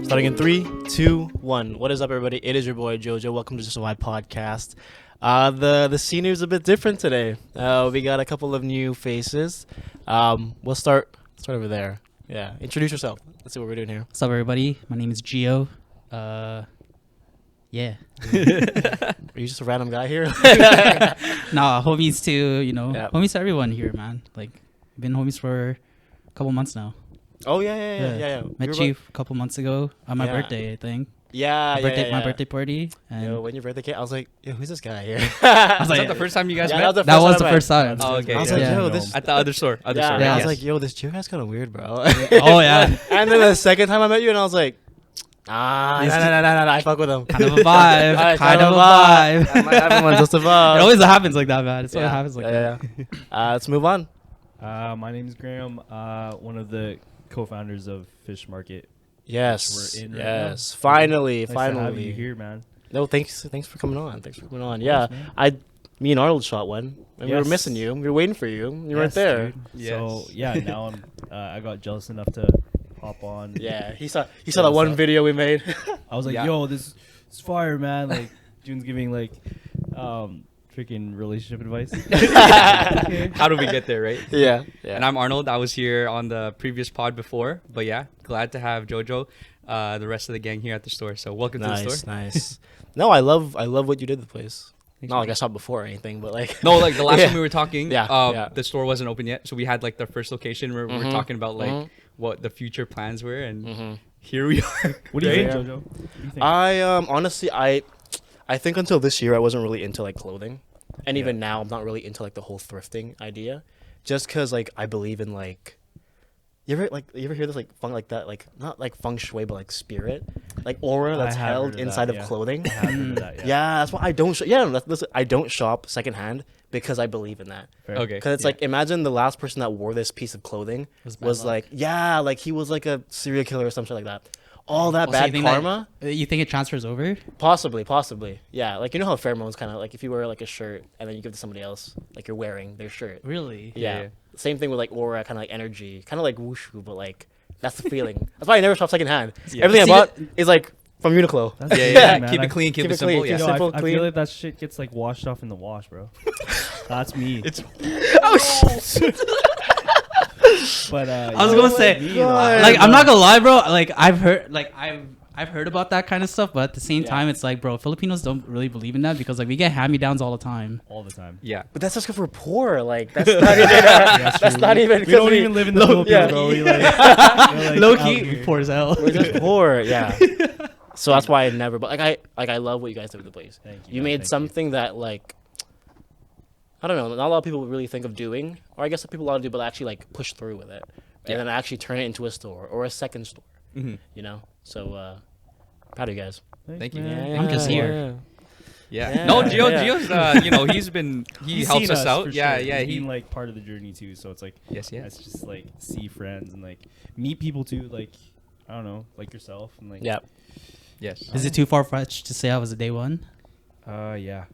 Starting in 3, 2, 1. What is up, everybody? It is your boy Jojo. Welcome to Just a Vibe podcast. The scenery is a bit different today. We got a couple of new faces. We'll start over there. Yeah, introduce yourself. Let's see what we're doing here. What's up, everybody? My name is Gio. Yeah. Are you just a random guy here? Nah, homies to, Yep. homies to everyone here, man. Like, been homies for a couple months now. Oh yeah. Met you a couple months ago on my Yeah. birthday, I think. Yeah, My birthday party. And Yo, when your birthday came, I was like, yo, who's this guy here? I was Was like, that the first time you guys Yeah, met? that was time the I first met. time. Oh, okay. I was like, Yeah. yo, this. At the other store. Yeah, store. I was Yes. like, yo, this Gio guy's kind of weird, bro. Oh, yeah. And then the second time I met you, and I was like, no, I fuck with him. Kind of a vibe. Alright, kind of a vibe. Everyone's just a It vibe. always happens like that, man. It's always happens like that. Yeah. Let's move on. My name is Graham, one of the co-founders of Fish Market. Yes. We're in right Yes. now. Finally. Nice to have you here, man. No, thanks for coming on. Yeah. man. Me and Arnold shot one. And we were Yes. missing you. We were waiting for you. You weren't Yes, there. dude. Yes. So yeah, now I got jealous enough to hop on. Yeah. He saw Yeah, that what's one up? video we made. I was like, Yeah. yo, this is fire, man. Like June's giving like freaking relationship advice. How did we get there, right? yeah. And I'm Arnold. I was here on the previous pod before. But yeah, glad to have Jojo, the rest of the gang here at the store. So welcome to the store. Nice. No, I love what you did with the place. Thanks, Not man. like I saw before or anything, but like No, like the last Yeah. time we were talking, Yeah. the store wasn't open yet. So we had like the first location where we were Mhm. talking about like Mhm. what the future plans were. And Mhm. here we are. What do you Yeah. think, Jojo? What do you think? I honestly I think until this year I wasn't really into like clothing, and even now I'm not really into like the whole thrifting idea, just because like I believe in like you ever hear this like like not like feng shui but like spirit, like aura I that's have heard held of that, inside of yeah. clothing. I have heard of that, Yeah, that's why I don't. Listen, I don't shop secondhand because I believe in that. Fair. Okay. Because it's like imagine the last person that wore this piece of clothing Was bad was luck. like like he was like a serial killer or something like that. All that Also, bad you think karma. You think it transfers over? Possibly. Yeah, like you know how pheromones kind of like if you wear like a shirt and then you give it to somebody else, like you're wearing their shirt. Really? Yeah. Yeah. Same thing with like aura, kind of like energy, kind of like wushu, but like that's the feeling. That's why I never shop secondhand. Yeah. Everything See, I bought is like from Uniqlo. That's Yeah, good, yeah. man. Keep I- it clean, keep keep it it simple. clean, Yeah. keep Yo, simple, I clean. feel like that shit gets like washed off in the wash, bro. That's me. It's But I was gonna say, God. like, I'm not gonna lie, bro. Like, I've heard about that kind of stuff, but at the same Yeah. time, it's like, bro, Filipinos don't really believe in that because like we get hand-me-downs all the time. all the time. yeah. But that's just because we're poor. Like that's not even. That's not even. We don't 'cause even live in the Philippines, yeah. bro. We like Low out key, here. poor as hell. We're just poor. Yeah. So that's why I never. But I love what you guys did with the place. Thank You man. made Thank you. something that like I don't know, not a lot of people really think of doing, or I guess some people a lot do, but actually like push through with it, Yeah. and then actually turn it into a store or a second store. Mhm. You know, so proud of you guys. Thank you. I'm just here. Yeah. Yeah, No, Gio, yeah. Gio's, he He's helps seen us out. for Yeah, sure. yeah. He's He been like part of the journey too. So it's like Yes, yeah. it's just like see friends and like meet people too. Like I don't know, like yourself and like Yeah. Yes. Is it too far-fetched to say I was a day one? Yeah.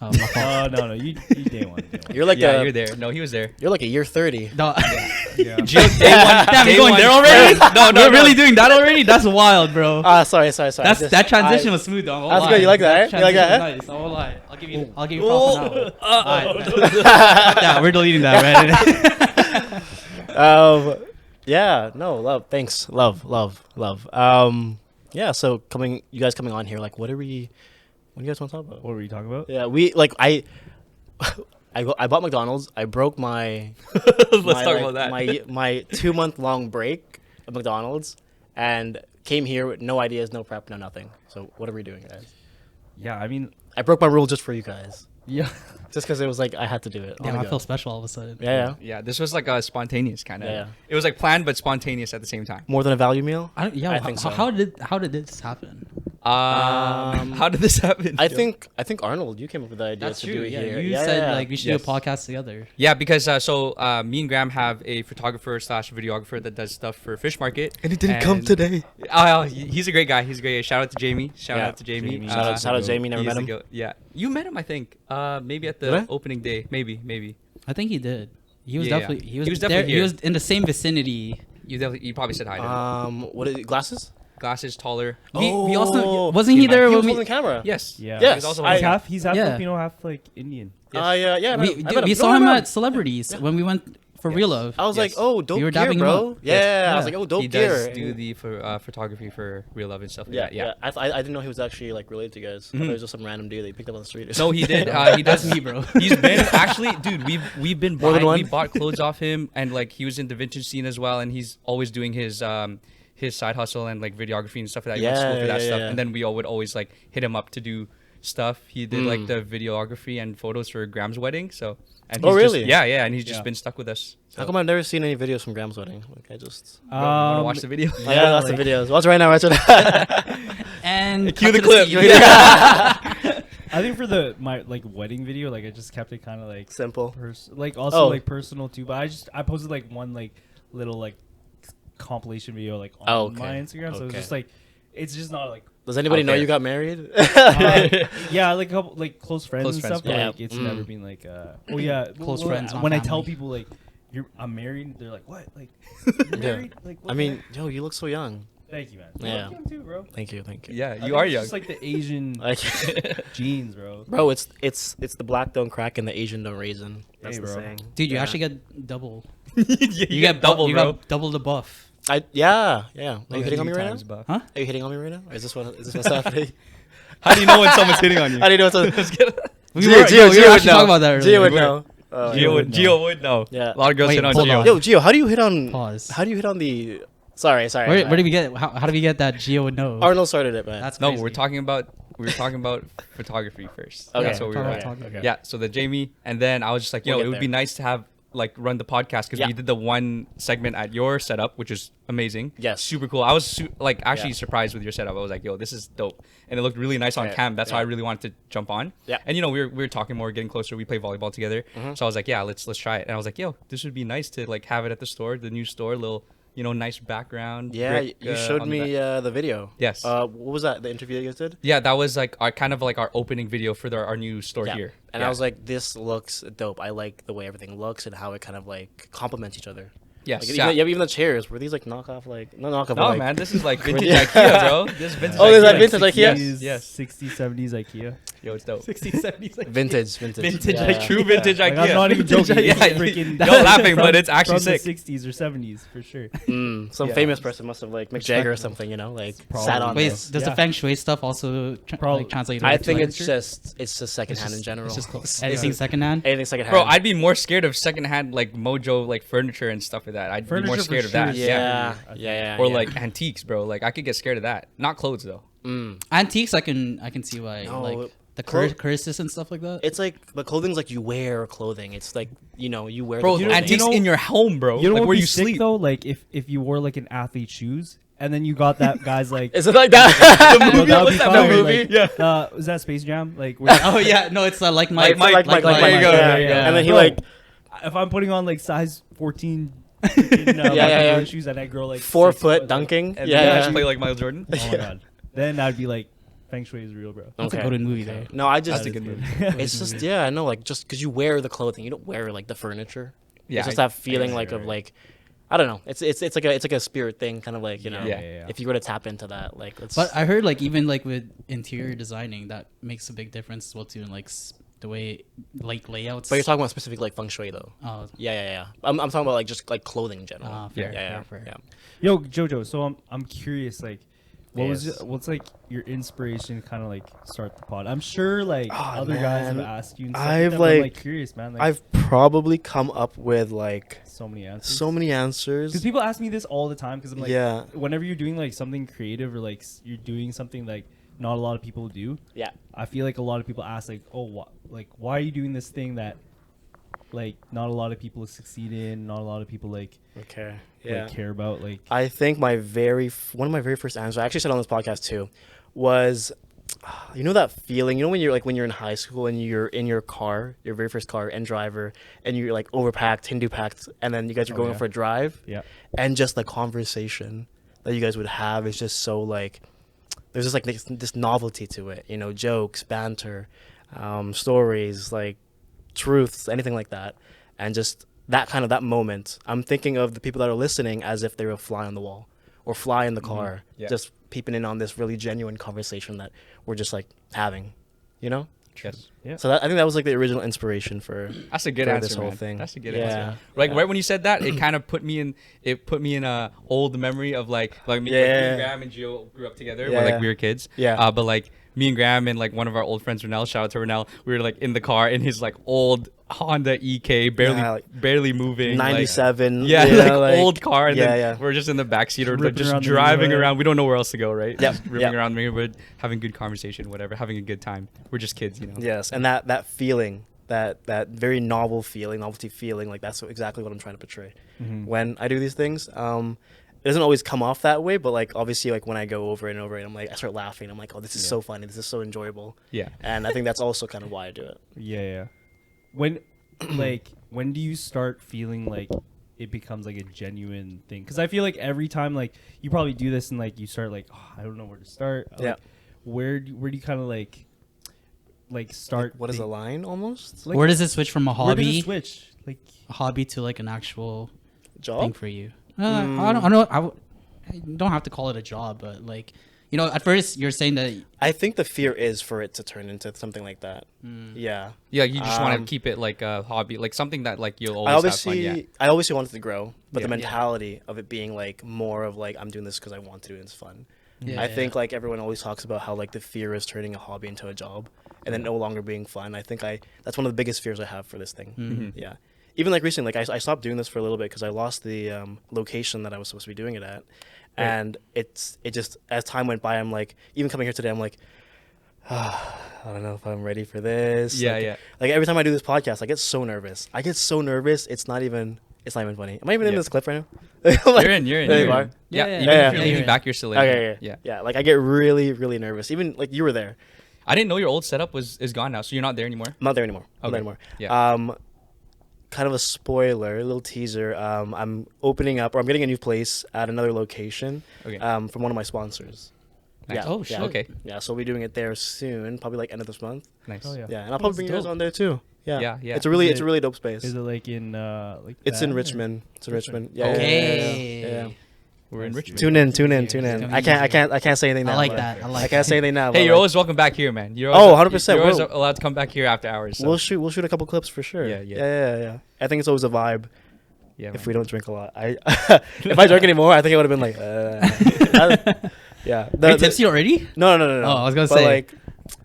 Oh, my fault. No, you day one. You're like Yeah, a you're there. No, he was there. you're like a year 30. No. Yeah. Gio, day one. Damn, day you going one. there already? No, We're really doing that already? That's wild, bro. Sorry. That transition was smooth, though. I won't That's lie. good. You like that, eh? You like that, transition eh? was Nice. I won't lie. I'll give you props on that one. Oh. Alright. Yeah, we're deleting that, right? Yeah. No, love. Thanks. Love. Yeah. So you guys coming on here, like, what do you guys want to talk about? What were you talking about? Yeah, we like I bought McDonald's. I broke my Let's talk about that. my 2-month long break at McDonald's and came here with no ideas, no prep, no nothing. So what are we doing, guys? Yeah, I mean, I broke my rule just for you guys, yeah. just because it was like I had to do it. Damn, Oh my I God. feel special all of a sudden. Yeah. Yeah, this was like a spontaneous kind of. Yeah. It was like planned but spontaneous at the same time. More than a value meal. I think so. How did this happen? How did this happen? I Gio? think Arnold, you came up with the idea That's to true. do it Yeah, here. you said like we should Yes. do a podcast together. Yeah, because me and Graham have a photographer / videographer that does stuff for Fish Market. and it didn't come And- today. He's a great guy. He's a great guy. Shout out to Jamie. Shout Yeah. out to Jamie. Jamie. Shout out Jamie. Never He's met the him. goat. Yeah, you met him, I think. Maybe at Did I? the opening day. Maybe. I think he did. He was Yeah, yeah. definitely He was there, definitely he here. was in the same vicinity. You probably said hi to him. What is it, glasses? glasses, taller. We Oh, also wasn't he there He was when holding the camera. Yes. Yeah. Yes, He's also I- He's half Yeah. Filipino, half like Indian. Yeah. we saw him at Celebrities when we went for Real Love. I was like, Yes. oh, dope You were gear, dabbing him bro. up. Yeah, I was Yeah. like, oh, dope He gear. does do the photography for Real Love and stuff like that. Yeah. I didn't know he was actually like related to you guys. I thought it was just some random dude that you picked up on the street. Or No, he something. did. He does. That's me, bro. He's been actually, dude. We've been More than buying. We one? bought clothes off him, and like he was in the vintage scene as well, and he's always doing his side hustle and like videography and stuff like that. He went to school for that stuff, and then we all would always like hit him up to do stuff. He did like the videography and photos for Graham's wedding. So, and Oh, he's really? Just, yeah, and he's just Yeah. been stuck with us. So, How come I've never seen any videos from Graham's wedding? Like I just. bro, wanna watch the video? Yeah, that's like- the videos. Watch it right now. Watch it. And Cue cut the to clip. scene. I think for my like wedding video, like I just kept it kind of like Simple. like also Oh. like personal too. But I posted like one like little like compilation video like on Oh, okay. my Instagram. So it's Okay. just like it's just not like Does anybody Out know there. you got married? yeah, like a couple like close friends Close and friends, stuff. But yeah. like it's Mm. never been like oh yeah, Close friends, not When I tell family. people like I'm married, they're like what like Yeah. you're married? Like what I the mean, heck? yo, you look so young. Thank you, man. Yeah. You look young too, bro. Thank you. Yeah, I you think are it's young. just like the Asian Like, genes, bro. bro, it's the black don't crack and the Asian don't raisin. That's Hey, the bro. saying. Dude, you Yeah. actually get double. you get double, you bro. got double the buff. Yeah. Are you Like hitting on me 3 right times now? buff. Huh? Are you hitting on me right now? Or is this what's happening? How do you know when someone's hitting on you? How do you know what's up? We were actually talking about that Gio earlier. would We were. know. Oh, Gio yeah. would, Gio would know. Yeah. A lot of girls Wait, hit on hold Gio. on. Yo, Gio, how do you hit on? Pause. How do you hit on the? Sorry. Where do we get? How do we get that Gio would know? Arnold started it, man. That's No, crazy. we were talking about photography first. Okay. That's what we were Talk at. about photography. Okay. Yeah, so the Jamie, and then I was just like, yo, We'll it get would be there. nice to have like run the podcast because Yeah. we did the one segment at your setup, which is amazing. Yes. super cool. I was like actually Yeah. surprised with your setup. I was like, yo, this is dope, and it looked really nice on Yeah, cam. That's why I yeah. really wanted to jump on. Yeah. And you know, we were talking more, getting closer. We play volleyball together, so I was like, yeah, let's try it. And I was like, yo, this would be nice to like have it at the store, the new store, little nice background. Yeah, brick, you showed on the me back. the video. Yes. What was that? The interview you guys did? Yeah, that was like our kind of like our opening video for our new store Yeah. here. And Yeah. I was like, this looks dope. I like the way everything looks and how it kind of like complements each other. yes, Like, yeah. even the chairs, were these like knockoff? Like, no knockoff. No, but, like, man, this is like vintage Yeah. IKEA, bro. This is vintage Oh, there's IKEA. that vintage IKEA? 60s, Yes. 60s, 70s IKEA. Yo, it's dope. 60s, 70s. Like Vintage. Vintage, Yeah. like, True vintage Like, IKEA. I'm not even joking. Yeah, It's freaking no laughing, but from- it's actually from sick. the 60s or 70s for sure. Some Yeah. famous person must have like Mick Jagger or something, like Probably. sat on Wait, this. does the Yeah. feng shui stuff also Probably. like, translate? I into think it's furniture? just secondhand in general. It's just cool. It's- Anything secondhand. anything secondhand. Bro, I'd be more scared of secondhand like mojo like furniture and stuff like that. I'd be more Furniture for scared of sure that. is yeah, I think. yeah. Or like antiques, bro. Like I could get scared of that. Not clothes though. Antiques, I can see why. No, like the clo- curses and stuff like that. It's like the clothing's like you wear clothing. It's like you wear. Bro, the clothing. antiques know- in your home, bro. You know like what where would be you sick sleep. though? Like if you wore like an athlete shoes and then you got that guy's like Is it like that? The movie? that would What's be that fire, movie? like, Yeah. was that Space Jam? Like where, Oh yeah, no, it's like Mike. Like Mike. there you go, Yeah, there you go. And then he Bro, like if I'm putting on like size 14 freaking, Yeah, Michael yeah. Jordan shoes and I grow like 4 6 foot foot, dunking. And Yeah, then yeah. just play like Miles Jordan. Oh my god. Then I'd be like, feng shui is real, bro. That's Okay. a good movie though. No, I just That's a good movie. It's just I know like just because you wear the clothing, you don't wear like the furniture. Yeah, it's just I- that feeling I like see, of right. like I don't know. It's like a spirit thing, kind of like Yeah. if you were to tap into that, like let's. But I heard like even like with interior designing, that makes a big difference as well too, in like the way like layouts. But you're talking about specific like feng shui though. Oh, Yeah. I'm talking about like just like clothing in general. fair, yeah. fair. Yo, Jojo, so I'm curious, like Yes. what's like your inspiration to kind of like start the pod? I'm sure like Oh, other guys have man. asked you and stuff I've, like that, but I'm like- curious, man. Like I've probably come up with like so many answers. so many Because answers. people ask me this all the time. Because I'm like, Yeah. whenever you're doing like something creative or like you're doing something like not a lot of people do, Yeah. I feel like a lot of people ask like, oh, why are you doing this thing that like not a lot of people succeed in, not a lot of people like Okay. care about, like I think one of my very first answers, I actually said on this podcast too, was, you know that feeling, when you're in high school and you're in your car, your very first car and driver, and you're like overpacked, Hindu packed, and then you guys are going yeah. for a drive, yeah. and just the conversation that you guys would have is just so like, there's just like this novelty to it, jokes, banter, stories, like truths, anything like that, and just that moment. I'm thinking of the people that are listening as if they were a fly on the wall or fly in the car, Yeah. just peeping in on this really genuine conversation that we're just like having, you know. Yes. Yeah. So I think that was like the original inspiration for That's a good for answer, this whole man. thing. That's a good Yeah. answer. Like Yeah. right when you said that, it kind of put me in a old memory of like me, like me Yeah. and Graham and Gio grew up together when Yeah. like we were kids. Yeah. But like me and Graham and like one of our old friends, Renell, shout out to Renell, we were like in the car in his like old Honda EK, Yeah, like, barely moving. Like, 97. yeah, you know, like old car, and yeah, then yeah. we're just in the backseat or like, Ripping just around the driving neighborhood. around. We don't know where else to go, right? Yep, Just ripping yep. around the neighborhood, having good conversation, whatever, having a good time. We're just kids, you know. Yes, and that feeling, that very novelty feeling, like that's exactly what I'm trying to portray when I do these things. It doesn't always come off that way, but like obviously, like when I go over and over it, I'm like I start laughing. I'm like, oh, this is so funny. This is so enjoyable. Yeah. And I think that's also kind of why I do it. Yeah. When when do you start feeling like it becomes like a genuine thing? Because I feel like every time like you probably do this and like you start like, oh, I don't know where to start. Yeah. Like, where do you kind of like start? What is the line almost? Like, Where does it switch from a where does it hobby, switch? Like a hobby to like an actual thing Job? for you? I don't have to call it a job, but like, you know, at first you're saying that I think the fear is for it to turn into something like that. Yeah. Yeah, you just want to Um, keep it like a hobby, like something that like you'll I always have fun. Yeah. obviously want it to grow, but Yeah. the mentality of it being like more of like I'm doing this because I want to do it. It's fun. Yeah, I yeah. think like everyone always talks about how like the fear is turning a hobby into a job and then no longer being fun. I think that's one of the biggest fears I have for this thing. Mm-hmm. Yeah. Even like recently, like I stopped doing this for a little bit because I lost the location that I was supposed to be doing it at, and it just as time went by, I'm like even coming here today, I'm like, I don't know if I'm ready for this. Yeah, like, yeah. Like every time I do this podcast, I get so nervous. It's not even funny. Am I even in Yeah. this clip right now? Like, You're in. there You're you in. are. Yeah, Yeah, even yeah, if yeah. you're Yeah, leaning you're back, you're still in. Okay, Yeah. yeah. Like I get really, really nervous. Even like you were there. I didn't know your old setup is gone now, so you're not there anymore. I'm not there anymore. I'm Okay. not anymore. Yeah. Kind of a spoiler, a little teaser. I'm opening up, or I'm getting a new place at another location. Okay. From one of my sponsors. Nice. Yeah. Oh, yeah. shit. Okay. Yeah, so we'll be doing it there soon, probably like end of this month. Nice. oh yeah. Yeah, and I'll probably bring you guys dope. on there too. Yeah. Yeah, yeah. It's a really, Is it's a it- really dope space. Is it like in like It's in that, or- Richmond. It's in Richmond. Richmond. Yeah. Okay. Yeah, yeah, yeah. We're in Nice, Richmond. Tune in. Tune in. It's I can't say anything now. I like but- that. I like I can't say anything now. Hey, but, you're like, always welcome back here, man. You're Oh, always, 100%. You're always We'll- allowed to come back here after hours. So. We'll shoot a couple clips for sure. Yeah, yeah. Yeah. I think it's always a vibe. Yeah, If man. we don't drink a lot, if I drank anymore, I think it would have been like, yeah. Are you tipsy already? No. Oh, I was gonna But, say. like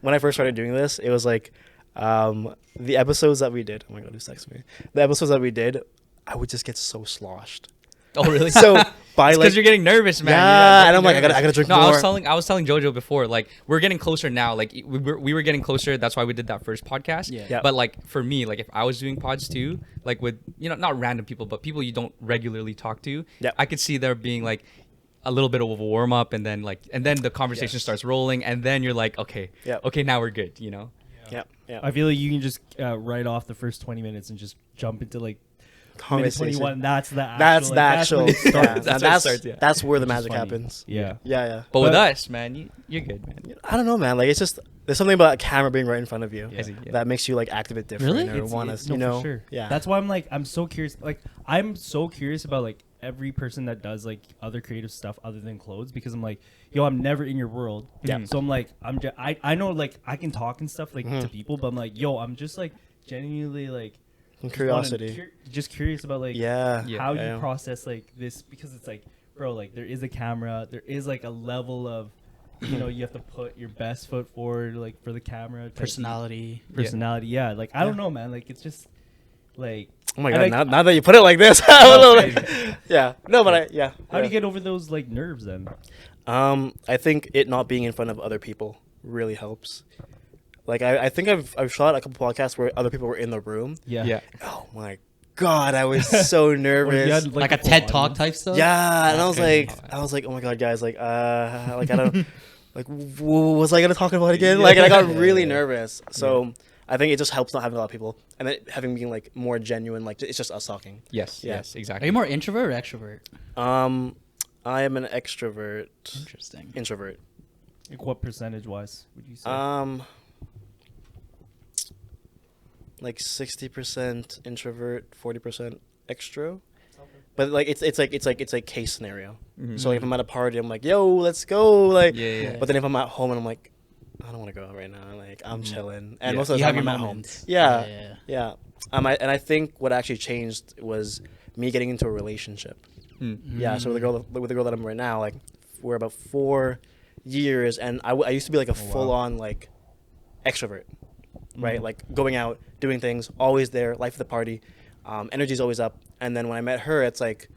when I first started doing this, it was like the episodes that we did. Oh my god, who's texting me? The episodes that we did, I would just get so sloshed. Oh, really? So by because like you're getting nervous, man. Yeah, You're and I'm like, nervous. I gotta drink no, more. I was telling Jojo before, like we're getting closer now. Like we were getting closer. That's why we did that first podcast. Yeah. Yeah. But like for me, like if I was doing pods too, like with not random people, but people you don't regularly talk to, Yeah. I could see there being like a little bit of a warm up, and then the conversation Yes. starts rolling, and then you're like, okay, Yeah. okay, now we're good. You know. yeah. I feel like you can just write off the first 20 minutes and just jump into like minute Conversation. 21. That's the actual. That's the actual. when it starts. Yeah, That's when it that's starts, yeah. that's where the Which is magic funny. happens. Yeah. Yeah. But with But- us, man, you're good, man. I don't know, man. Like it's just there's something about a camera being right in front of you I see, yeah. that makes you like act a bit different Really? or want It's- to, you no, know. for sure. Yeah. That's why I'm so curious. Like I'm so curious about like every person that does like other creative stuff other than clothes, because I'm like, yo, I'm never in your world. Yeah. So I'm like, I know like I can talk and stuff like to people, but I'm like, yo, I'm just like genuinely like From just wanna curiosity. just curious about like Yeah. Yeah. how Yeah. you process like this, because it's like, bro, like there is a camera, there is like a level of, you know, you have to put your best foot forward like for the camera type Personality. personality. Yeah, like I don't know, man. Like it's just like, Oh my and, god! like, Now that you put it like this, I don't know. Like, yeah. No, but yeah. how do you get over those like nerves then? I think it not being in front of other people really helps. Like I think I've shot a couple podcasts where other people were in the room. Yeah. Oh my god, I was so Or if you nervous. had, Like a full TED Talk audience. type stuff? Yeah, and Okay. I was like, oh my god, guys, like I don't, like, what was I gonna talk about again? Like, and I got really Yeah. nervous. So I think it just helps not having a lot of people, and then having being like more genuine, like it's just us talking. Yes. Yeah. Yes. Are Exactly. you more introvert or extrovert? I am an extrovert, Interesting. introvert. Like what percentage wise would you say? Like 60% introvert, 40% extro. but like it's like case scenario. So like, if I'm at a party, I'm like, yo, let's go. Like, Yeah. but then if I'm at home and I'm like, I don't want to go out right now. Like, I'm chilling, and Yeah. most of the You have time your I'm at home. moments. Yeah. And I think what actually changed was me getting into a relationship. Yeah. So with the girl that I'm right now, like, we're about 4 years, and I used to be like a full on like extrovert, right? Like going out, doing things, always there, life of the party, energy's always up. And then when I met her, it's like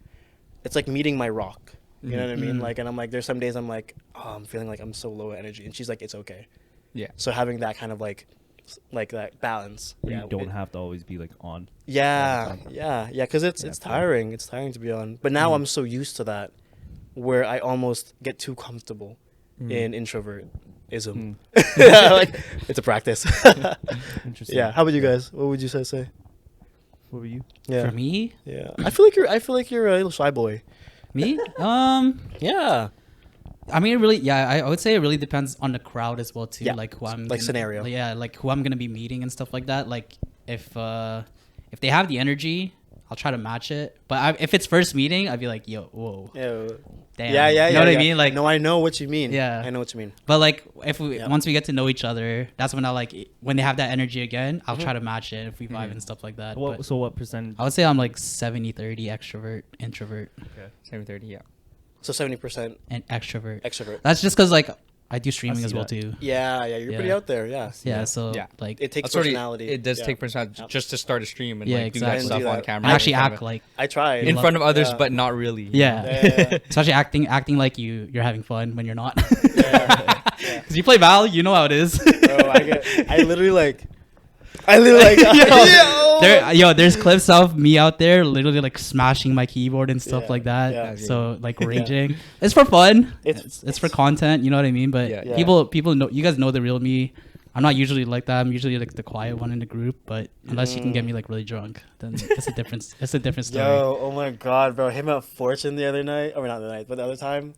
meeting my rock. You know what I mean? Like, and I'm like, there's some days I'm like, oh, I'm feeling like I'm so low energy, and she's like, it's okay. Yeah. So having that kind of like that balance. Where Yeah, you don't have to always be like on. Yeah, all the time. yeah, because it's tiring. It's tiring to be on. But now I'm so used to that, where I almost get too comfortable in introvertism. Like, it's a practice. Interesting. Yeah. How about you guys? What would you say? What were you? Yeah. For me, Yeah. I feel like you're a little shy boy. me, Yeah. I mean, it really, yeah, I would say it really depends on the crowd as well too. Yeah. Like who I'm Like scenario. Yeah, like who I'm gonna be meeting and stuff like that. Like if they have the energy, I'll try to match it. But if it's first meeting, I'd be like, yo, whoa, Yeah. damn. Yeah. You know what I mean? Like, no, I know what you mean. Yeah. I know what you mean. but like if we Yeah. once we get to know each other, that's when I like when they have that energy again, I'll try to match it if we vibe and stuff like that. But So what percentage? I would say I'm like 70-30 extrovert, introvert, Okay. 7:30. Yeah. So 70% and extrovert. extrovert. That's just because like I do streaming see as well that. too. Yeah. You're pretty Yeah. out there. Yeah. Yeah, so Yeah. like It takes That's already- personality. It does Yeah. take personality just to start a stream and Yeah, like do that exactly. stuff Do on that. camera. and actually in front act of- like I tried. in front of others, Yeah. but not really. yeah. Yeah. Especially acting like you're having fun when you're not. Yeah. Because you play Val, you know how it is. Bro, I literally like There's clips of me out there literally like smashing my keyboard and stuff Yeah, like that. yeah. So like raging. It's for fun. It's- It's for content. You know what I mean? But Yeah. Yeah. people know. You guys know the real me. I'm not usually like that. I'm usually like the quiet one in the group. But unless you can get me like really drunk, then it's a different. It's a different story. Yo, oh my god, bro. Him at Fortune the other night. Or not the night, but the other time.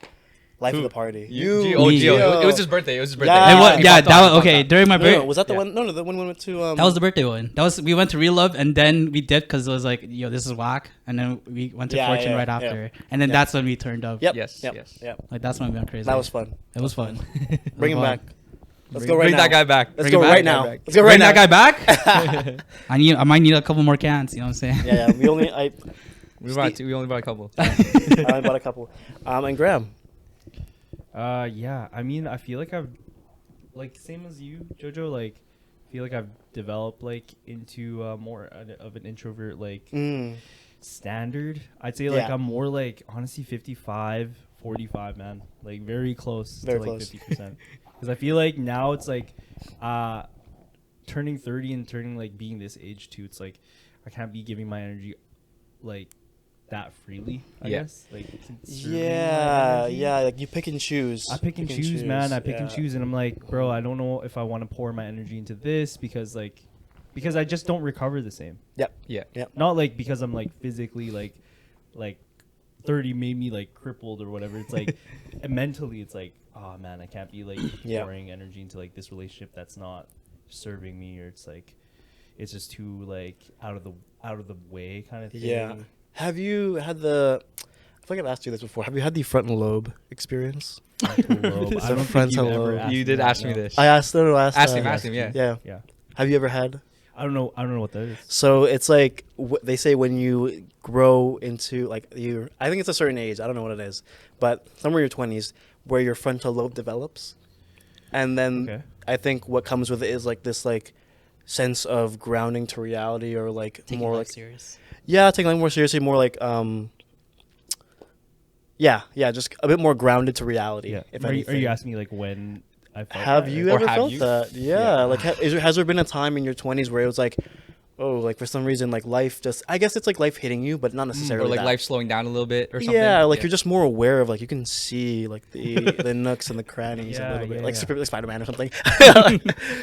Life of the party. Gio, Me. Gio. It was his birthday. It was his birthday. Yeah. And what, He yeah, popped that off, was he popped okay. off. During my No, birthday, was that the Yeah. one? No, the one we went to. that was the birthday one. We went to Real Love and then we dipped because it was like, yo, this is whack. And then we went to Yeah, Fortune yeah, right yeah. after. And then Yeah. that's when we turned up. Yep. Yes, Yep. yes. Yep. Like that's when we went crazy. That was fun. It was fun. Bring him fun. back. Let's go right Bring now. that guy back. Let's Bring go him right back. now. Back. Let's go right Bring now. that guy back. I might need a couple more cans. You know what I'm saying? Yeah. We only I We only bought a couple. only bought a couple. And Graham. Yeah. I mean, I feel like I've, like, same as you, Jojo. Like, feel like I've developed like into more of an introvert like standard. I'd say like Yeah. I'm more like honestly 55-45, man. Like very close Very to like close. 50%. Because I feel like now it's like turning 30 and turning like being this age too. It's like I can't be giving my energy like that freely. I Yeah. guess like conserving my Yeah. energy. Yeah. Like you pick and choose. I pick and choose, man. I pick and Yeah. choose, and I'm like, bro, I don't know if I want to pour my energy into this because I just don't recover the same. Yep. Yeah. Yep. Not like because I'm like physically like 30 made me like crippled or whatever. It's like mentally, it's like, oh man, I can't be like Yeah. pouring energy into like this relationship that's not serving me, or it's like it's just too like out of the way kind of thing. Yeah. Have you had the? I feel like I've asked you this before. Have you had the frontal lobe experience? Frontal lobe. I don't think Frontal you've ever lobe. asked You me did that, ask me no. this. I asked. No, I asked. Ask him. Yeah. Yeah. Yeah. Have you ever had? I don't know what that is. So it's like they say when you grow into like you. I think it's a certain age. I don't know what it is, but somewhere in your 20s where your frontal lobe develops, and then Okay. I think what comes with it is like this like sense of grounding to reality, or like Taking more life like serious. yeah, taking life more seriously, more like yeah, just a bit more grounded to reality. Yeah. If Are you anything. asking me like when I felt Have that, you or- ever have felt you? that? Yeah. Like, has there been a time in your 20s where it was like, oh, like for some reason, like life just, I guess it's like life hitting you, but not Or necessarily like that. life slowing down a little bit or something. Yeah, like you're just more aware of, like, you can see like the nooks and the crannies a Yeah, little bit, yeah, like yeah. Super, like Spider-Man or something.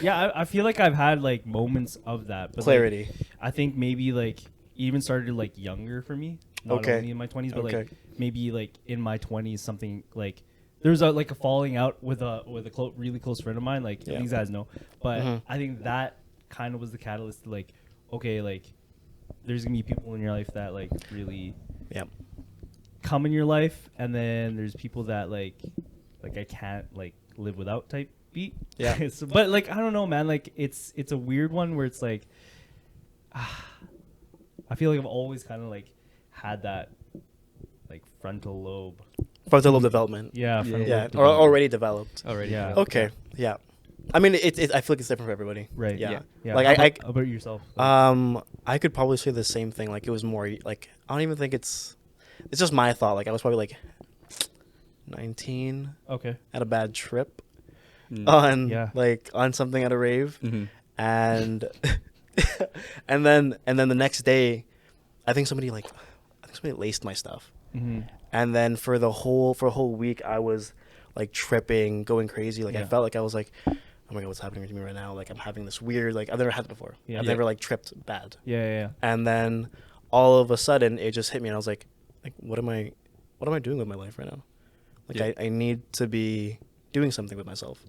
Yeah, I feel like I've had like moments of that. But like, Clarity. I think maybe like even started like younger for me. Not Okay. only in my 20s, but Okay. like maybe like in my 20s, something like there's a like a falling out with a really close friend of mine. Like Yeah. these guys know, but Mhm. I think that kind of was the catalyst to like, okay, like there's gonna be people in your life that like really Yep. come in your life, and then there's people that like I can't like live without type beat. Yeah. But like I don't know, man. Like it's a weird one where it's like, I feel like I've always kind of like had that like frontal lobe. Frontal lobe development. Yeah. Yeah. Frontal Yeah. lobe Or development. already developed. Already. Yeah. Okay. Yeah. I mean, I feel like it's different for everybody. Right. Yeah. Yeah. Like How about yourself? I could probably say the same thing. Like it was more like I don't even think it's just my thought. Like I was probably like 19 Okay. at a bad trip Mm. on Yeah. like on something at a rave, Mhm. and and then the next day, I think somebody laced my stuff, Mm-hmm. and then for a whole week I was like tripping, going crazy. Like I Yeah. felt like I was like, oh my god, what's happening to me right now? Like I'm having this weird, like I've never had it before. Yeah. I've Yeah. never like tripped bad. Yeah. And then all of a sudden it just hit me and I was like what am I doing with my life right now? Like Yeah. I need to be doing something with myself.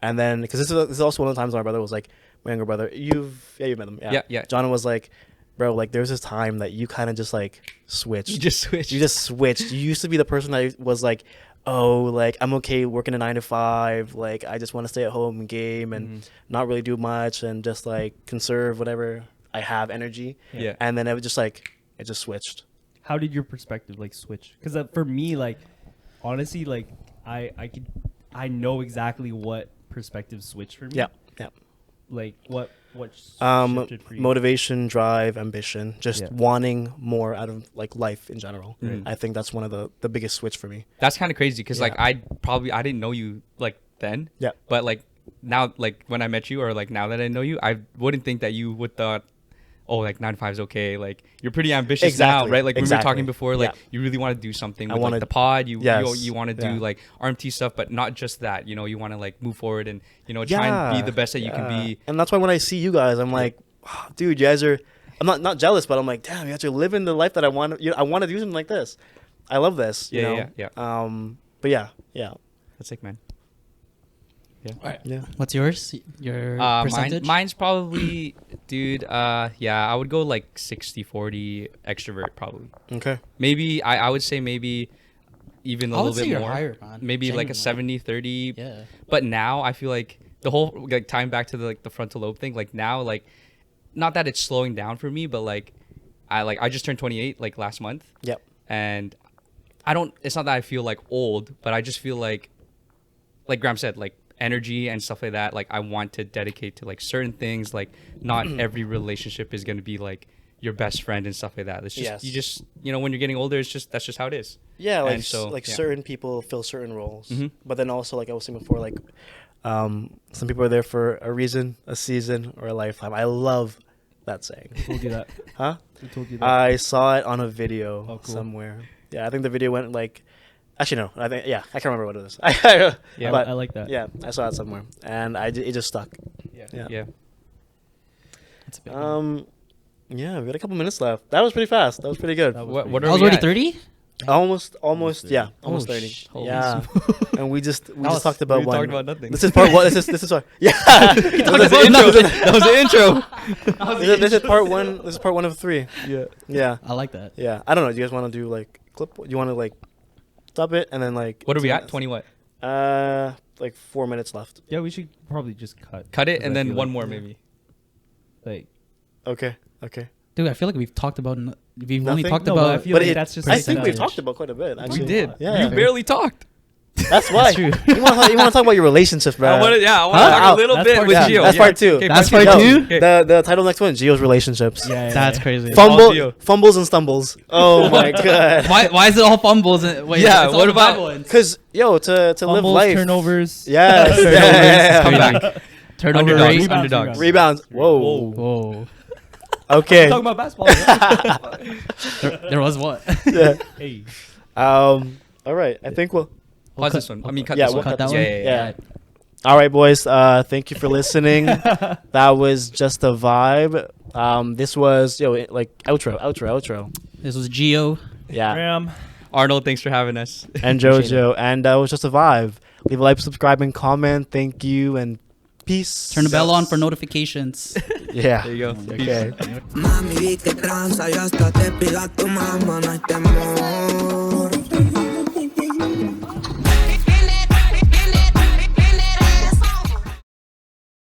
And then because this is also one of the times my brother was like, my younger brother, you've met him. Yeah. John was like, bro, like there's this time that you kind of just like switched. You just switched. You just switched. You used to be the person that was like, oh, like I'm okay working a 9 to 5. Like I just want to stay at home and game and not really do much and just like conserve whatever I have energy. Yeah. And then it just switched. How did your perspective like switch? Because for me, like honestly, like I know exactly what perspective switched for me. Yeah. Like what shifted for you? Motivation, drive, ambition, just Yeah. wanting more out of like life in general. Right. I think that's one of the biggest switch for me. That's kind of crazy because like Yeah. I didn't know you like then. Yeah. But like now, like when I met you, or like now that I know you, I wouldn't think that you would thought, oh, like 9 to 5 is okay. Like you're pretty ambitious Exactly. now, right? Like when we were Exactly. talking before, like Yeah. you really want to do something I with wanna- like the pod. You Yes. want to do Yeah. like RMT stuff, but not just that. You know, you want to like move forward and try and be the best that you can be. And that's why when I see you guys, I'm like, oh, dude, you guys are. I'm not jealous, but I'm like, damn, you guys are living the life that I want. I want to do something like this. I love this. You Yeah, know? yeah. But yeah. That's sick, man. Yeah. What's yours? Your percentage? Mine's probably, dude. I would go like 60-40 extrovert probably. Okay. Maybe I would say maybe even a I would little say bit you're more. higher, man. Maybe like a Genuinely. 70-30. Yeah. But now I feel like the whole like time back to the frontal lobe thing. Like now, like not that it's slowing down for me, but like I just turned 28 like last month, Yep. and it's not that I feel like old, but I just feel like Graham said, like energy and stuff like that. Like I want to dedicate to like certain things. Like not every relationship is going to be like your best friend and stuff like that. It's just Yes. you just when you're getting older, that's just how it is. Yeah, like And so, yeah. certain people fill certain roles, Mhm. but then also like I was saying before, like some people are there for a reason, a season, or a lifetime. I love that saying. Who told you that? Huh? Who told you that? I saw it on a video Oh, cool. somewhere. Yeah, I think the video went like. Actually, no. I can't remember what it is. Yeah, but I like that. yeah, I saw it somewhere, and it just stuck. Yeah. Yeah. That's a big one. Yeah, we had a couple minutes left. That was pretty fast. That was pretty good. That was What pretty are I was we already at? 30? Almost, Yeah. almost Oh, 30. holy Yeah, and we just was- talked about we one. talked about nothing. This is part one. This is what. Yeah. That was the intro. That was the intro. This is part one. This is part one of 3. Yeah. Yeah. I like that. Yeah. I don't know. Do you guys want to do like clip? You want to like stop it and then like. What are we 2 at? minutes? 20 what? Like 4 minutes left. Yeah, we should probably just cut. Cut it 'Cause and I then feel one like- more maybe. Like Okay. Dude, I feel like we've talked about... We've only Nothing? talked No, but I about... feel But like it- that's just. I like think a- we've talked about quite a bit. Actually. We did. Yeah. You barely talked. That's why. That's true. You want to talk about your relationships, bro? I want to Huh? talk a little That's bit part with two. Gio. That's part 2. Okay, That's part part two. two? Okay. The title next one, Gio's relationships. Yeah, That's crazy. Gio. Fumbles and stumbles. Oh my god. Why is it all fumbles? And, wait, Yeah, it's all what the about- bad ones. Because to live Fumbles, life. turnovers. Yes. Come Yeah. back. Turnover Underdogs. rate? Underdogs. Rebounds. Whoa. Whoa. Okay. Talking about basketball. right? There was what? Yeah. Hey. All right. I think we'll. Pause this one. I mean, cut Yeah, this we'll one. cut that Yeah, one? yeah, Yeah. yeah. All right, boys. Thank you for listening. That was just a vibe. This was like outro. This was Gio. Yeah. Graham. Arnold, thanks for having us. And Appreciate JoJo, and it was just a vibe. Leave a like, subscribe, and comment. Thank you, and Peace. Turn the bell on for notifications. Yeah. There you go. Okay. Mami, vi que tranza, yo hasta te pido a tu mamá, no hay temor.